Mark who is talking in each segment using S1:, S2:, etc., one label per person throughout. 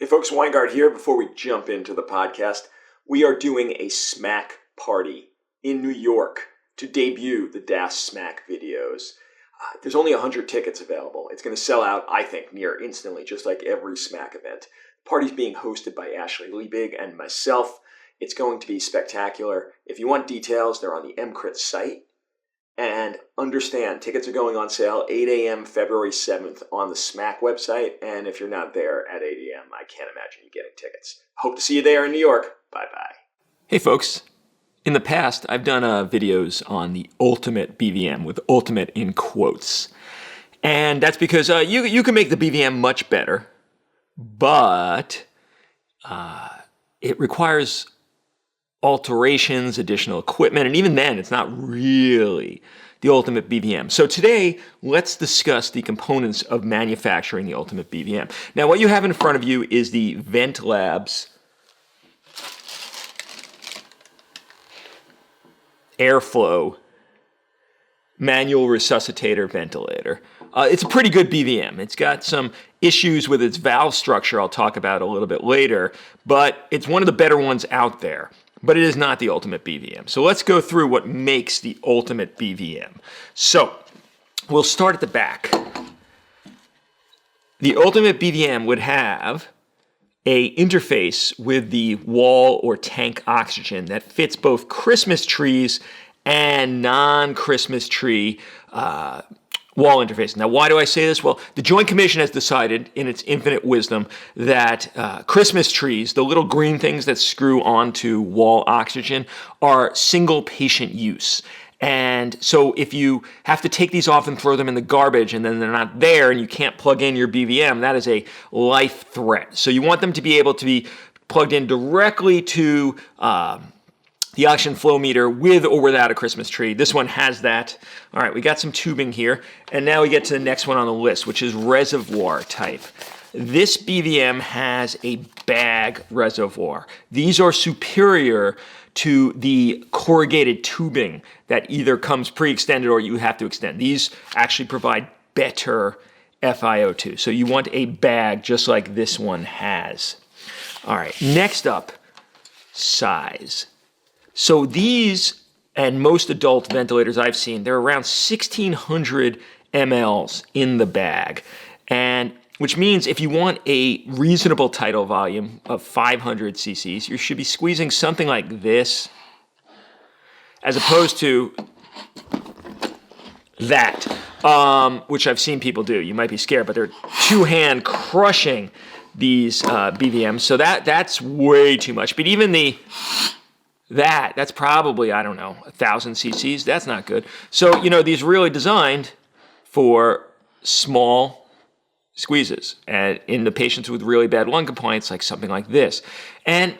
S1: Hey folks, Weingart here. Before we jump into the podcast, we are doing a smack party in New York to debut the Das Smack videos. There's only 100 tickets available. It's going to sell out, I think, near instantly, just like every Smack event. The party's being hosted by Ashley Liebig and myself. It's going to be spectacular. If you want details, they're on the EMCrit site. And understand, tickets are going on sale 8 a.m. February 7th on the Smack website. And if you're not there at 8 a.m., I can't imagine you getting tickets. Hope to see you there in New York. Bye-bye.
S2: Hey folks, in the past I've done videos on the ultimate BVM, with ultimate in quotes. And that's because you can make the BVM much better, but it requires alterations, additional equipment, and even then it's not really the ultimate BVM. So today, let's discuss the components of manufacturing the ultimate BVM. Now, what you have in front of you is the Vent Labs Airflow manual resuscitator ventilator. It's a pretty good BVM. It's got some issues with its valve structure I'll talk about a little bit later, but it's one of the better ones out there. But it is not the ultimate BVM. So let's go through what makes the ultimate BVM. So we'll start at the back. The ultimate BVM would have an interface with the wall or tank oxygen that fits both Christmas trees and non-Christmas tree wall interface. Now, why do I say this? Well, the Joint Commission has decided, in its infinite wisdom, that Christmas trees, the little green things that screw onto wall oxygen, are single patient use. And so if you have to take these off and throw them in the garbage and then they're not there and you can't plug in your BVM, that is a life threat. So you want them to be able to be plugged in directly to the oxygen flow meter with or without a Christmas tree. This one has that. All right, we got some tubing here. And now we get to the next one on the list, which is reservoir type. This BVM has a bag reservoir. These are superior to the corrugated tubing that either comes pre-extended or you have to extend. These actually provide better FiO2. So you want a bag just like this one has. All right, next up, size. So these, and most adult ventilators I've seen, they're around 1,600 mLs in the bag. And which means if you want a reasonable tidal volume of 500 cc's, you should be squeezing something like this, as opposed to that, which I've seen people do. You might be scared, but they're two-hand crushing these BVMs. So that's way too much. But even that's probably, I don't know, 1,000 cc's. That's not good. So, these are really designed for small squeezes and in the patients with really bad lung compliance, like something like this. And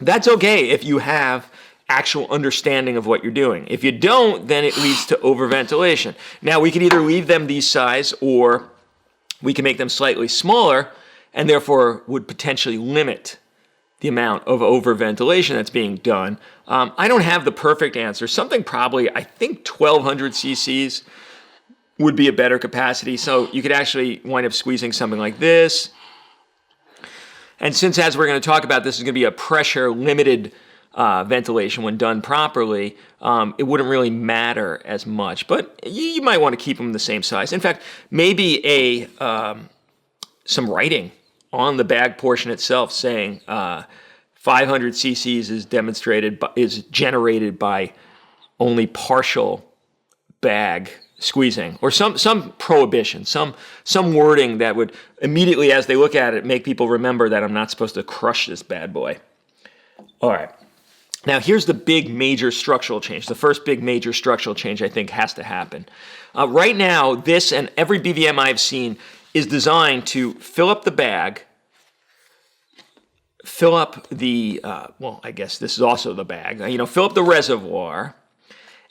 S2: that's okay if you have actual understanding of what you're doing. If you don't, then it leads to overventilation. Now, we could either leave them these size or we can make them slightly smaller and therefore would potentially limit the amount of overventilation that's being done. I don't have the perfect answer. Something probably, I think 1,200 cc's would be a better capacity. So you could actually wind up squeezing something like this. And since, as we're going to talk about, this is going to be a pressure-limited ventilation when done properly, it wouldn't really matter as much. But you might want to keep them the same size. In fact, maybe some writing on the bag portion itself saying 500 cc's is generated by only partial bag squeezing, or some prohibition, some wording that would immediately, as they look at it, make people remember that I'm not supposed to crush this bad boy. All right. Now, here's the big major structural change. The first big major structural change I think has to happen. Right now, this and every BVM I've seen is designed to fill up the bag, fill up the, I guess this is also the bag, fill up the reservoir,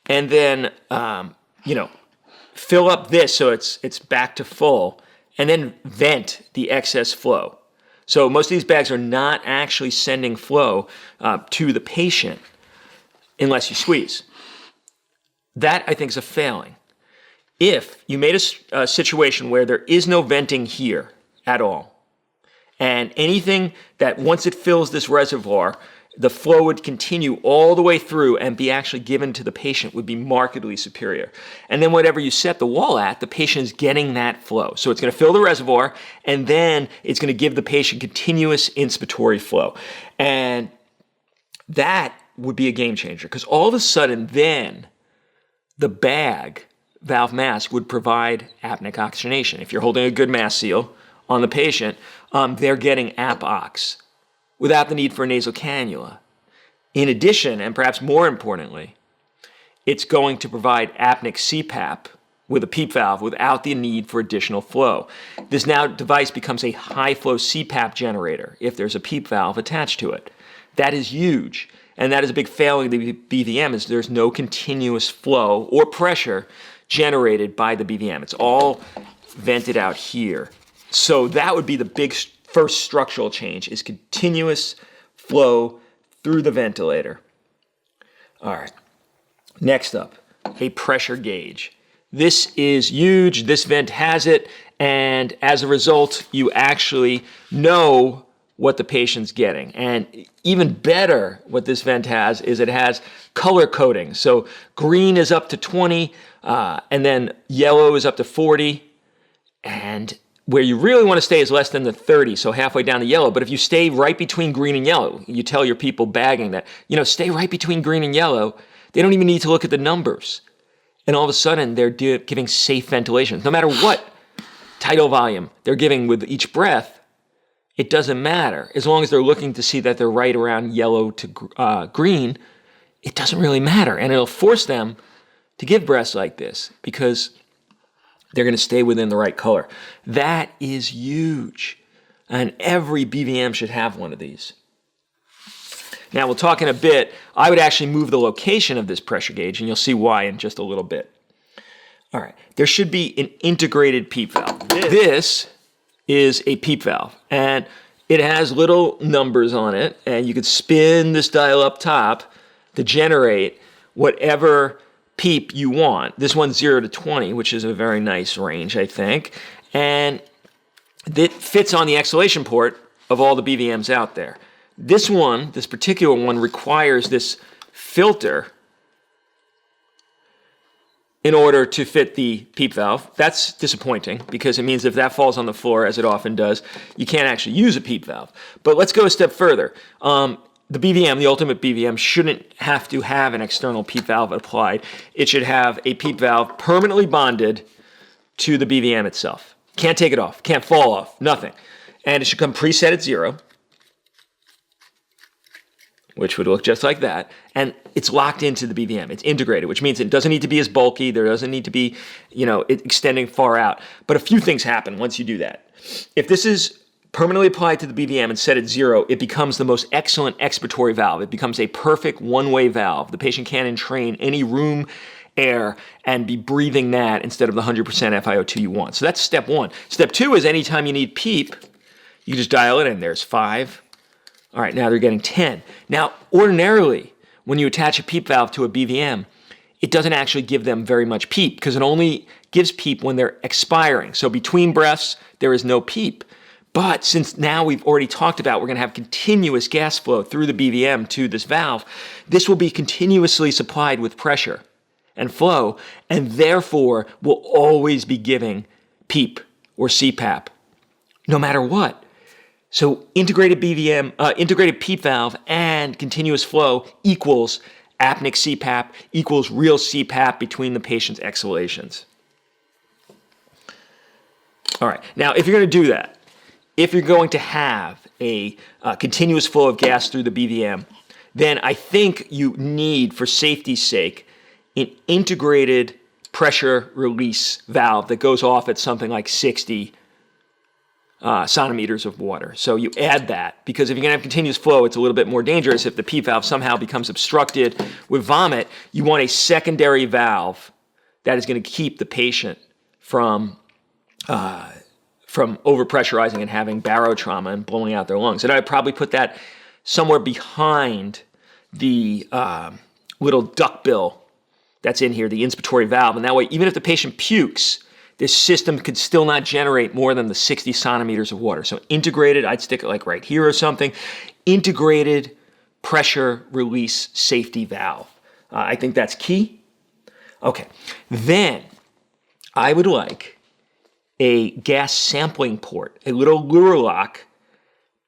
S2: and then, fill up this so it's back to full, and then vent the excess flow. So most of these bags are not actually sending flow to the patient unless you squeeze. That, I think, is a failing. If you made a situation where there is no venting here at all, And anything that once it fills this reservoir, the flow would continue all the way through and be actually given to the patient would be markedly superior. And then whatever you set the wall at, the patient is getting that flow. So it's going to fill the reservoir, and then it's going to give the patient continuous inspiratory flow. And that would be a game changer, because all of a sudden then the bag valve mask would provide apneic oxygenation. If you're holding a good mask seal on the patient, they're getting ap-ox without the need for a nasal cannula. In addition, and perhaps more importantly, it's going to provide apneic CPAP with a PEEP valve without the need for additional flow. This now device becomes a high-flow CPAP generator if there's a PEEP valve attached to it. That is huge, and that is a big failing of the BVM, is there's no continuous flow or pressure generated by the BVM. It's all vented out here. So that would be the big first structural change, is continuous flow through the ventilator. All right, next up, a pressure gauge. This is huge, this vent has it, and as a result, you actually know what the patient's getting. And even better, what this vent has is it has color coding. So green is up to 20, and then yellow is up to 40, and where you really want to stay is less than the 30, so halfway down the yellow. But if you stay right between green and yellow, you tell your people bagging that, stay right between green and yellow, they don't even need to look at the numbers. And all of a sudden, they're giving safe ventilation. No matter what tidal volume they're giving with each breath, it doesn't matter. As long as they're looking to see that they're right around yellow to green, it doesn't really matter. And it'll force them to give breaths like this because they're going to stay within the right color. That is huge. And every BVM should have one of these. Now, we'll talk in a bit. I would actually move the location of this pressure gauge, and you'll see why in just a little bit. All right. There should be an integrated PEEP valve. This is a PEEP valve, and it has little numbers on it, and you could spin this dial up top to generate whatever PEEP you want. This one's 0 to 20, which is a very nice range, I think. And it fits on the exhalation port of all the BVMs out there. This particular one, requires this filter in order to fit the PEEP valve. That's disappointing because it means if that falls on the floor, as it often does, you can't actually use a PEEP valve. But let's go a step further. The BVM, the ultimate BVM, shouldn't have to have an external PEEP valve applied. It should have a PEEP valve permanently bonded to the BVM itself. Can't take it off, can't fall off, nothing. And it should come preset at 0, which would look just like that. And it's locked into the BVM. It's integrated, which means it doesn't need to be as bulky. There doesn't need to be, extending far out. But a few things happen once you do that. If this is permanently applied to the BVM and set at 0, it becomes the most excellent expiratory valve. It becomes a perfect one-way valve. The patient can entrain any room air and be breathing that instead of the 100% FiO2 you want. So that's step 1. Step 2 is anytime you need PEEP, you just dial it in. There's 5. All right, now they're getting 10. Now, ordinarily, when you attach a PEEP valve to a BVM, it doesn't actually give them very much PEEP because it only gives PEEP when they're expiring. So between breaths, there is no PEEP. But since now we've already talked about we're going to have continuous gas flow through the BVM to this valve, this will be continuously supplied with pressure and flow, and therefore will always be giving PEEP or CPAP, no matter what. So integrated PEEP valve and continuous flow equals apneic CPAP equals real CPAP between the patient's exhalations. All right, now if you're going to do that, if you're going to have a continuous flow of gas through the BVM, then I think you need, for safety's sake, an integrated pressure release valve that goes off at something like 60 centimeters of water. So you add that, because if you're going to have continuous flow, it's a little bit more dangerous. If the PEEP valve somehow becomes obstructed with vomit, you want a secondary valve that is going to keep the patient from overpressurizing and having barotrauma and blowing out their lungs. And I'd probably put that somewhere behind the little duckbill that's in here, the inspiratory valve. And that way, even if the patient pukes, this system could still not generate more than the 60 centimeters of water. So integrated, I'd stick it like right here or something, integrated pressure release safety valve. I think that's key. Okay, then I would like a gas sampling port, a little lure lock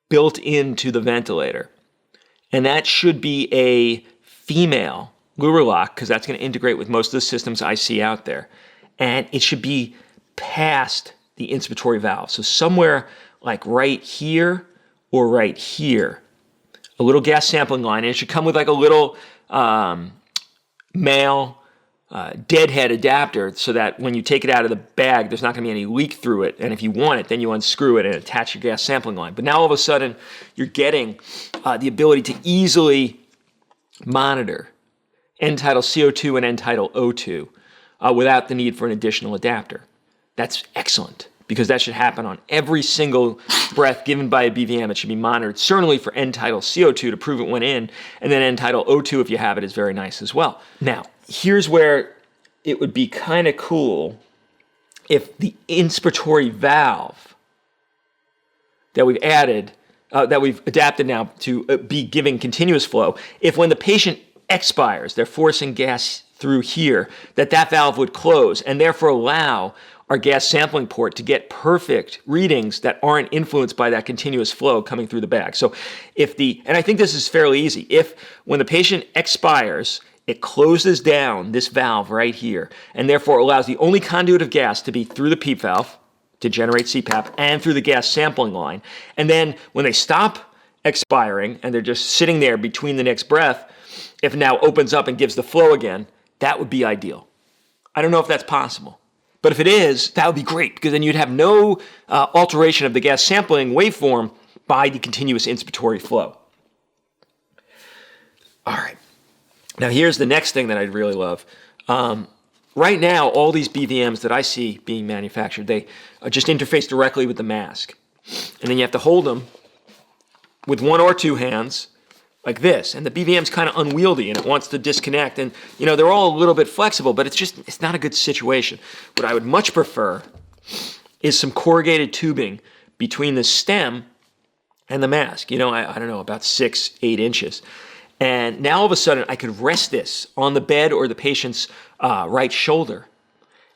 S2: built into the ventilator. And that should be a female lure lock because that's going to integrate with most of the systems I see out there. And it should be past the inspiratory valve. So somewhere like right here or right here, a little gas sampling line. And it should come with like a little male deadhead adapter so that when you take it out of the bag, there's not going to be any leak through it. And if you want it, then you unscrew it and attach your gas sampling line. But now all of a sudden, you're getting the ability to easily monitor end-tidal CO2 and end-tidal O2 without the need for an additional adapter. That's excellent because that should happen on every single breath given by a BVM. It should be monitored, certainly for end-tidal CO2 to prove it went in, and then end-tidal O2, if you have it, is very nice as well. Now, here's where it would be kind of cool if the inspiratory valve that we've added, that we've adapted now to be giving continuous flow, if when the patient expires, they're forcing gas through here, that valve would close and therefore allow our gas sampling port to get perfect readings that aren't influenced by that continuous flow coming through the bag. So and I think this is fairly easy, if when the patient expires, it closes down this valve right here and therefore allows the only conduit of gas to be through the Peep valve to generate CPAP and through the gas sampling line. And then when they stop expiring and they're just sitting there between the next breath, if it now opens up and gives the flow again, that would be ideal. I don't know if that's possible. But if it is, that would be great because then you'd have no alteration of the gas sampling waveform by the continuous inspiratory flow. All right. Now here's the next thing that I'd really love. Right now, all these BVMs that I see being manufactured, they just interface directly with the mask. And then you have to hold them with one or two hands like this. And the BVM's kind of unwieldy and it wants to disconnect. And, they're all a little bit flexible, but it's not a good situation. What I would much prefer is some corrugated tubing between the stem and the mask. I don't know, about 6-8 inches. And now all of a sudden I could rest this on the bed or the patient's right shoulder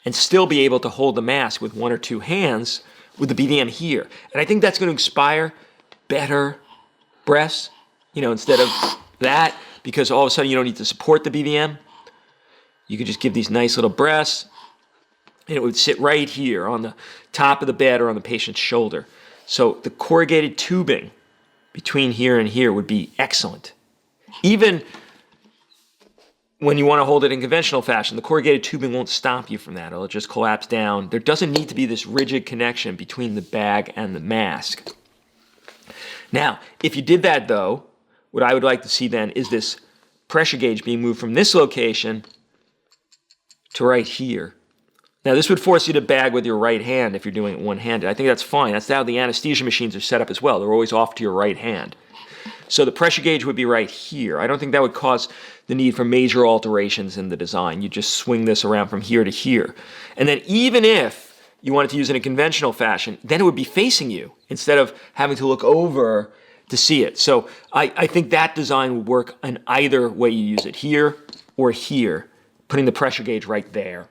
S2: and still be able to hold the mask with one or two hands with the BVM here. And I think that's going to inspire better breaths, instead of that, because all of a sudden you don't need to support the BVM. You could just give these nice little breaths and it would sit right here on the top of the bed or on the patient's shoulder. So the corrugated tubing between here and here would be excellent. Even when you want to hold it in conventional fashion, the corrugated tubing won't stop you from that. It'll just collapse down. There doesn't need to be this rigid connection between the bag and the mask. Now, if you did that though, what I would like to see then is this pressure gauge being moved from this location to right here. Now, this would force you to bag with your right hand if you're doing it one-handed. I think that's fine. That's how the anesthesia machines are set up as well. They're always off to your right hand. So the pressure gauge would be right here. I don't think that would cause the need for major alterations in the design. You just swing this around from here to here. And then even if you wanted to use it in a conventional fashion, then it would be facing you instead of having to look over to see it. So I think that design would work in either way you use it, here or here, putting the pressure gauge right there.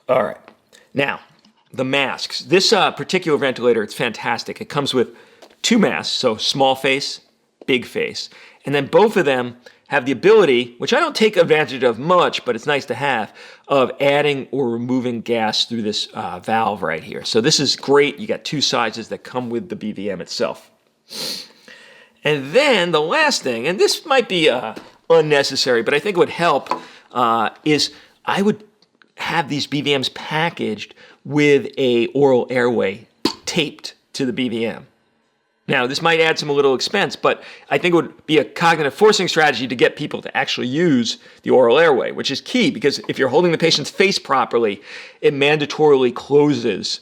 S2: All right. Now, the masks. This particular ventilator, it's fantastic. It comes with two masks, so small face, big face. And then both of them have the ability, which I don't take advantage of much, but it's nice to have, of adding or removing gas through this valve right here. So this is great. You got two sizes that come with the BVM itself. And then the last thing, and this might be unnecessary, but I think it would help, is I would have these BVMs packaged with a oral airway taped to the BVM. Now, this might add some little expense, but I think it would be a cognitive forcing strategy to get people to actually use the oral airway, which is key because if you're holding the patient's face properly, it mandatorily closes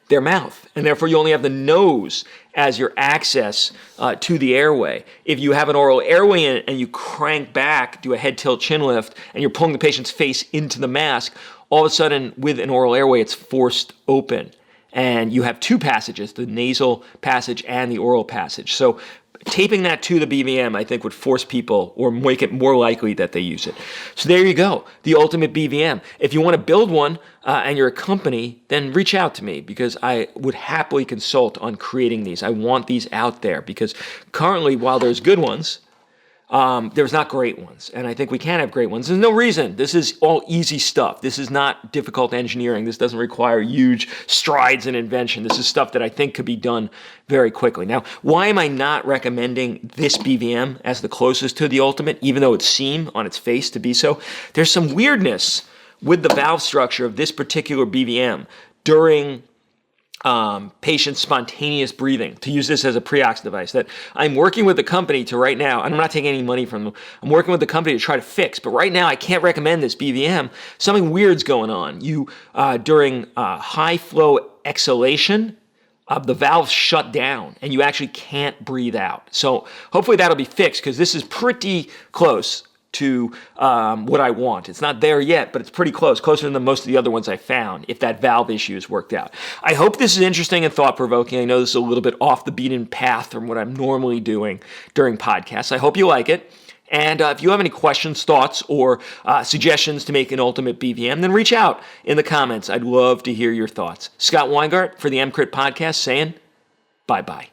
S2: their mouth, and therefore you only have the nose as your access to the airway. If you have an oral airway in it and you crank back, do a head tilt chin lift, and you're pulling the patient's face into the mask, all of a sudden with an oral airway, it's forced open. And you have two passages, the nasal passage and the oral passage. So taping that to the BVM, I think, would force people or make it more likely that they use it. So there you go, the ultimate BVM. If you want to build one and you're a company, then reach out to me because I would happily consult on creating these. I want these out there because currently, while there's good ones, there's not great ones, and I think we can have great ones. There's no reason. This is all easy stuff. This is not difficult engineering. This doesn't require huge strides in invention. This is stuff that I think could be done very quickly. Now, why am I not recommending this BVM as the closest to the ultimate, even though it seemed on its face to be so? There's some weirdness with the valve structure of this particular BVM during patient spontaneous breathing, to use this as a pre-ox device that I'm working with the company to right now, and I'm not taking any money from them, I'm working with the company to try to fix, but right now I can't recommend this BVM. Something weird's going on. You, during high flow exhalation, the valves shut down and you actually can't breathe out. So hopefully that'll be fixed because this is pretty close to what I want. It's not there yet, but it's pretty close, closer than most of the other ones I found, if that valve issue is worked out. I hope this is interesting and thought-provoking. I know this is a little bit off the beaten path from what I'm normally doing during podcasts. I hope you like it. And if you have any questions, thoughts, or suggestions to make an ultimate BVM, then reach out in the comments. I'd love to hear your thoughts. Scott Weingart for the EMCrit podcast saying bye-bye.